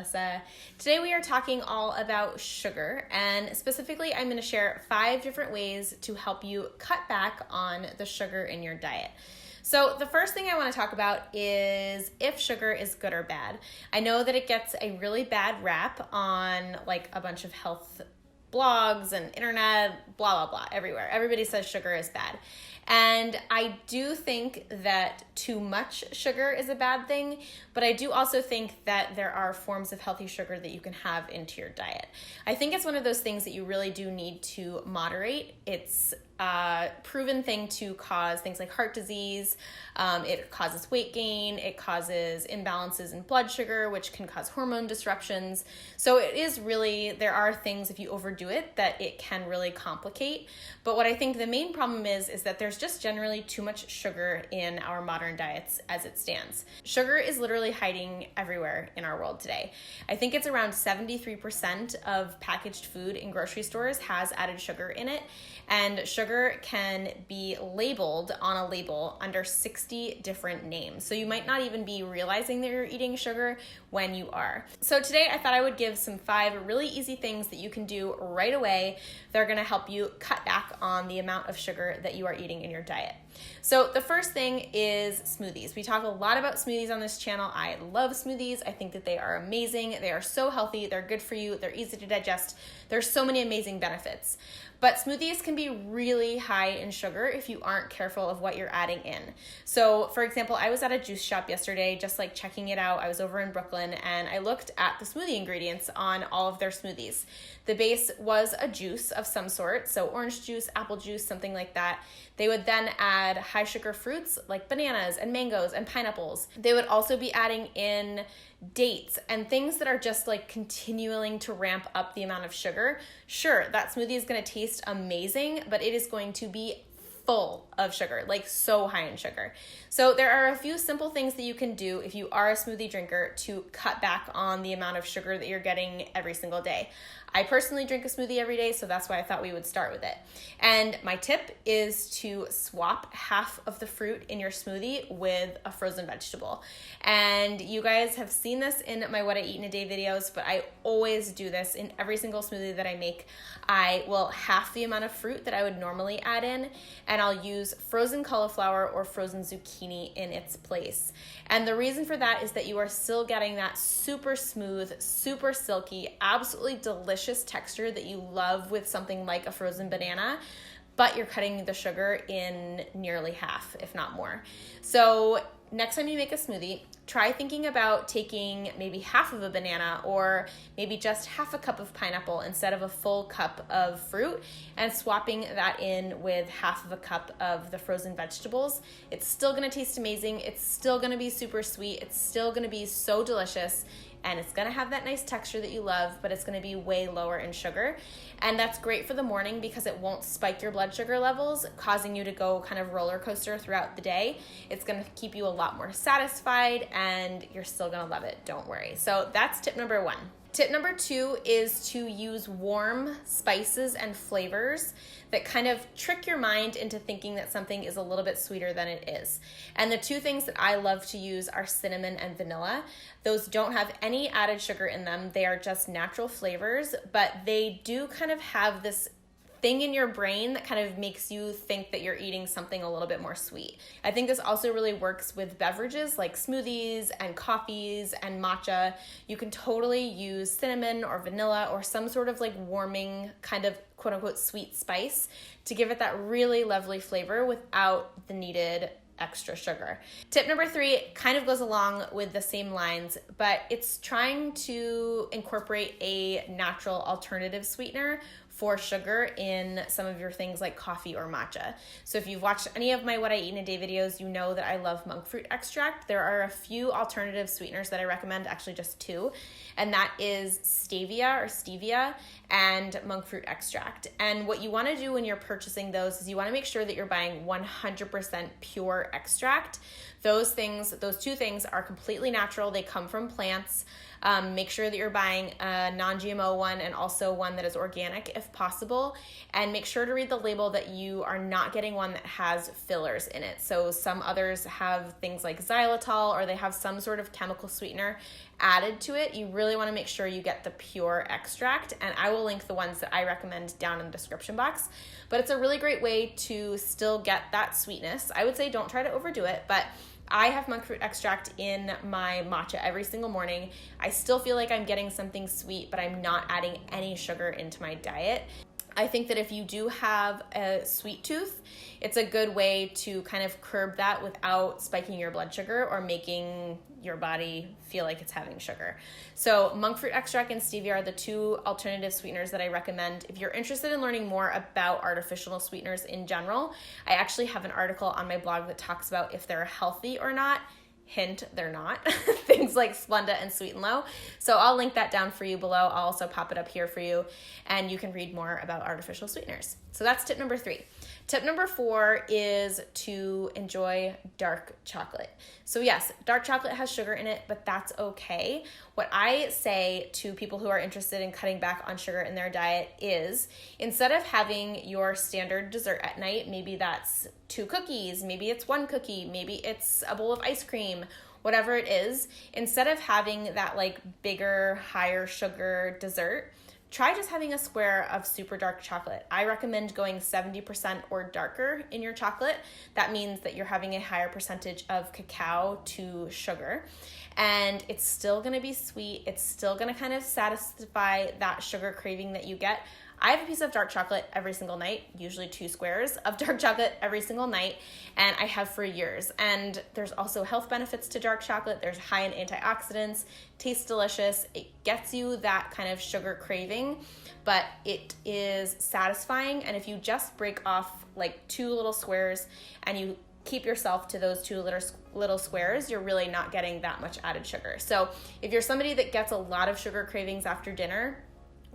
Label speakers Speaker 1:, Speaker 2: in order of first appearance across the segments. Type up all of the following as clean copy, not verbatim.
Speaker 1: Melissa. Today we are talking all about sugar, and specifically I'm going to share 5 different ways to help you cut back on the sugar in your diet. So the first thing I want to talk about is if sugar is good or bad. I know that it gets a really bad rap on like a bunch of health blogs and internet, blah, blah, blah, everywhere. Everybody says sugar is bad. And I do think that too much sugar is a bad thing, but I do also think that there are forms of healthy sugar that you can have into your diet. I think it's one of those things that you really do need to moderate. It's a proven thing to cause things like heart disease. It causes weight gain. It causes imbalances in blood sugar, which can cause hormone disruptions. So it is really, there are things if you overdo it that it can really complicate. But what I think the main problem is that there's just generally too much sugar in our modern diets as it stands. Sugar is literally hiding everywhere in our world today. I think it's around 73% of packaged food in grocery stores has added sugar in it, and sugar can be labeled on a label under 60 different names. So you might not even be realizing that you're eating sugar when you are. So today I thought I would give some 5 really easy things that you can do right away that are going to help you cut back on the amount of sugar that you are eating in your diet. So the first thing is smoothies. We talk a lot about smoothies on this channel. I love smoothies. I think that they are amazing. They are so healthy. They're good for you. They're easy to digest. There's so many amazing benefits. But smoothies can be really high in sugar if you aren't careful of what you're adding in. So for example, I was at a juice shop yesterday, just like checking it out. I was over in Brooklyn and I looked at the smoothie ingredients on all of their smoothies. The base was a juice of some sort, so orange juice, apple juice, something like that. They would then add high sugar fruits like bananas and mangoes and pineapples. They would also be adding in dates and things that are just like continuing to ramp up the amount of sugar. Sure, that smoothie is going to taste amazing, but it is going to be full of sugar, like so high in sugar. So there are a few simple things that you can do if you are a smoothie drinker to cut back on the amount of sugar that you're getting every single day. I personally drink a smoothie every day, so that's why I thought we would start with it. And my tip is to swap half of the fruit in your smoothie with a frozen vegetable. And you guys have seen this in my What I Eat in a Day videos, but I always do this in every single smoothie that I make. I will half the amount of fruit that I would normally add in, and I'll use frozen cauliflower or frozen zucchini in its place. And the reason for that is that you are still getting that super smooth, super silky, absolutely delicious texture that you love with something like a frozen banana, but you're cutting the sugar in nearly half, if not more. So next time you make a smoothie, try thinking about taking maybe half of a banana or maybe just half a cup of pineapple instead of a full cup of fruit and swapping that in with half of a cup of the frozen vegetables. It's still going to taste amazing. It's still going to be super sweet. It's still going to be so delicious. And it's going to have that nice texture that you love, but it's going to be way lower in sugar. And that's great for the morning because it won't spike your blood sugar levels, causing you to go kind of roller coaster throughout the day. It's going to keep you a lot more satisfied and you're still going to love it. Don't worry. So that's tip number 1. Tip number 2 is to use warm spices and flavors that kind of trick your mind into thinking that something is a little bit sweeter than it is. And the 2 things that I love to use are cinnamon and vanilla. Those don't have any added sugar in them. They are just natural flavors, but they do kind of have this thing in your brain that kind of makes you think that you're eating something a little bit more sweet. I think this also really works with beverages like smoothies and coffees and matcha. You can totally use cinnamon or vanilla or some sort of like warming kind of quote unquote sweet spice to give it that really lovely flavor without the needed extra sugar. Tip number 3 kind of goes along with the same lines, but it's trying to incorporate a natural alternative sweetener for sugar in some of your things like coffee or matcha. So if you've watched any of my What I Eat in a Day videos, you know that I love monk fruit extract. There are a few alternative sweeteners that I recommend, actually just 2, and that is stevia and monk fruit extract. And what you want to do when you're purchasing those is you want to make sure that you're buying 100% pure extract. Those two things are completely natural. They come from plants. Make sure that you're buying a non-GMO one and also one that is organic if possible. And make sure to read the label that you are not getting one that has fillers in it. So some others have things like xylitol, or they have some sort of chemical sweetener added to it. You really want to make sure you get the pure extract. And I will link the ones that I recommend down in the description box. But it's a really great way to still get that sweetness. I would say don't try to overdo it, but I have monk fruit extract in my matcha every single morning. I still feel like I'm getting something sweet, but I'm not adding any sugar into my diet. I think that if you do have a sweet tooth, it's a good way to kind of curb that without spiking your blood sugar or making your body feel like it's having sugar. So monk fruit extract and stevia are the two alternative sweeteners that I recommend. If you're interested in learning more about artificial sweeteners in general, I actually have an article on my blog that talks about if they're healthy or not. Hint, they're not. Things like Splenda and Sweet and Low. So I'll link that down for you below. I'll also pop it up here for you, and you can read more about artificial sweeteners. So that's tip number 3. Tip number 4 is to enjoy dark chocolate. So yes, dark chocolate has sugar in it, but that's okay. What I say to people who are interested in cutting back on sugar in their diet is, instead of having your standard dessert at night, maybe that's 2 cookies, maybe it's 1 cookie, maybe it's a bowl of ice cream, whatever it is, instead of having that like bigger, higher sugar dessert, try just having a square of super dark chocolate. I recommend going 70% or darker in your chocolate. That means that you're having a higher percentage of cacao to sugar. And it's still gonna be sweet. It's still gonna kind of satisfy that sugar craving that you get. I have a piece of dark chocolate every single night, usually 2 squares of dark chocolate every single night, and I have for years. And there's also health benefits to dark chocolate. There's high in antioxidants, tastes delicious. It gets you that kind of sugar craving, but it is satisfying. And if you just break off like 2 little squares and you keep yourself to those 2 little squares, you're really not getting that much added sugar. So if you're somebody that gets a lot of sugar cravings after dinner,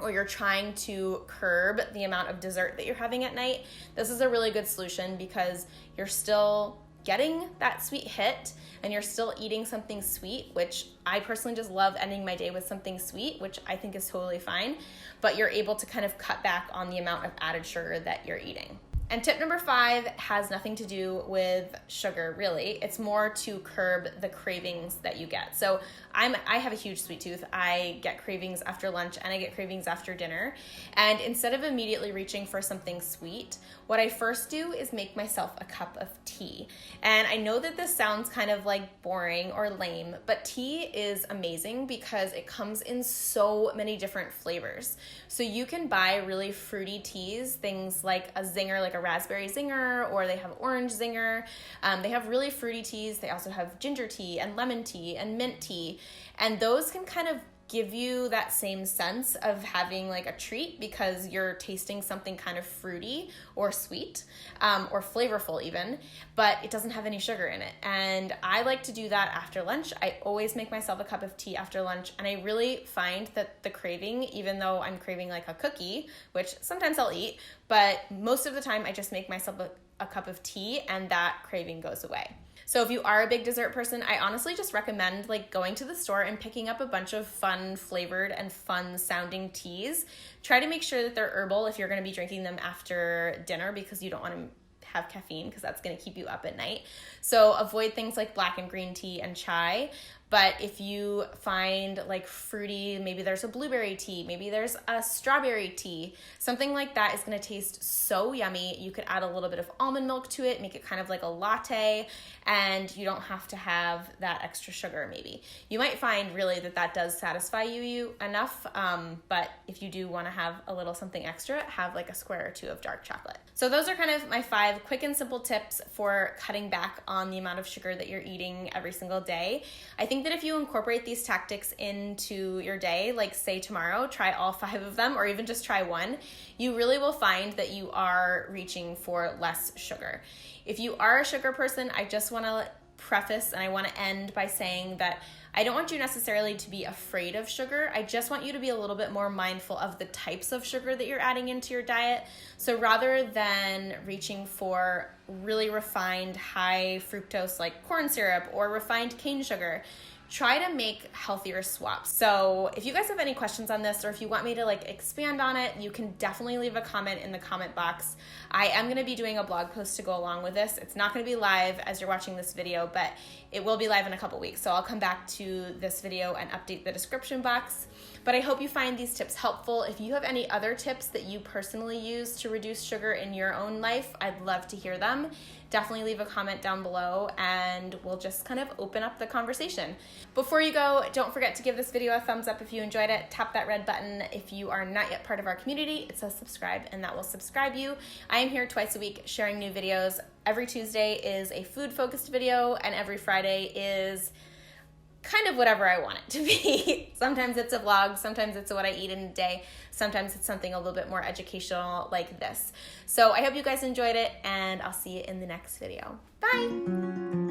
Speaker 1: or you're trying to curb the amount of dessert that you're having at night, this is a really good solution because you're still getting that sweet hit and you're still eating something sweet, which I personally just love ending my day with something sweet, which I think is totally fine, but you're able to kind of cut back on the amount of added sugar that you're eating. And tip number 5 has nothing to do with sugar, really. It's more to curb the cravings that you get. So I have a huge sweet tooth. I get cravings after lunch and I get cravings after dinner. And instead of immediately reaching for something sweet, what I first do is make myself a cup of tea. And I know that this sounds kind of like boring or lame, but tea is amazing because it comes in so many different flavors. So you can buy really fruity teas, things like a zinger, like a raspberry zinger, or they have orange zinger. They have really fruity teas. They also have ginger tea and lemon tea and mint tea. And those can kind of give you that same sense of having like a treat because you're tasting something kind of fruity or sweet or flavorful even, but it doesn't have any sugar in it. And I like to do that after lunch. I always make myself a cup of tea after lunch, and I really find that the craving, even though I'm craving like a cookie, which sometimes I'll eat, but most of the time I just make myself a cup of tea and that craving goes away. So if you are a big dessert person, I honestly just recommend like going to the store and picking up a bunch of fun flavored and fun sounding teas. Try to make sure that they're herbal if you're going to be drinking them after dinner because you don't want to have caffeine because that's going to keep you up at night. So avoid things like black and green tea and chai. But if you find like fruity, maybe there's a blueberry tea, maybe there's a strawberry tea, something like that is going to taste so yummy. You could add a little bit of almond milk to it, make it kind of like a latte, and you don't have to have that extra sugar maybe. You might find really that does satisfy you enough, but if you do want to have a little something extra, have like a square or 2 of dark chocolate. So those are kind of my 5 quick and simple tips for cutting back on the amount of sugar that you're eating every single day. I think that if you incorporate these tactics into your day, like say tomorrow, try all 5 of them, or even just try 1, you really will find that you are reaching for less sugar. If you are a sugar person, I just want to preface and I want to end by saying that I don't want you necessarily to be afraid of sugar. I just want you to be a little bit more mindful of the types of sugar that you're adding into your diet. So rather than reaching for really refined high fructose like corn syrup or refined cane sugar, try to make healthier swaps. So if you guys have any questions on this, or if you want me to like expand on it, you can definitely leave a comment in the comment box. I am going to be doing a blog post to go along with this. It's not going to be live as you're watching this video, but it will be live in a couple weeks. So I'll come back to this video and update the description box. But I hope you find these tips helpful. If you have any other tips that you personally use to reduce sugar in your own life, I'd love to hear them. Definitely leave a comment down below and we'll just kind of open up the conversation. Before you go, don't forget to give this video a thumbs up if you enjoyed it. Tap that red button if you are not yet part of our community. It says subscribe and that will subscribe you. I am here twice a week sharing new videos. Every Tuesday is a food-focused video and every Friday is kind of whatever I want it to be. Sometimes it's a vlog, sometimes it's what I eat in a day, sometimes it's something a little bit more educational like this. So I hope you guys enjoyed it and I'll see you in the next video. Bye!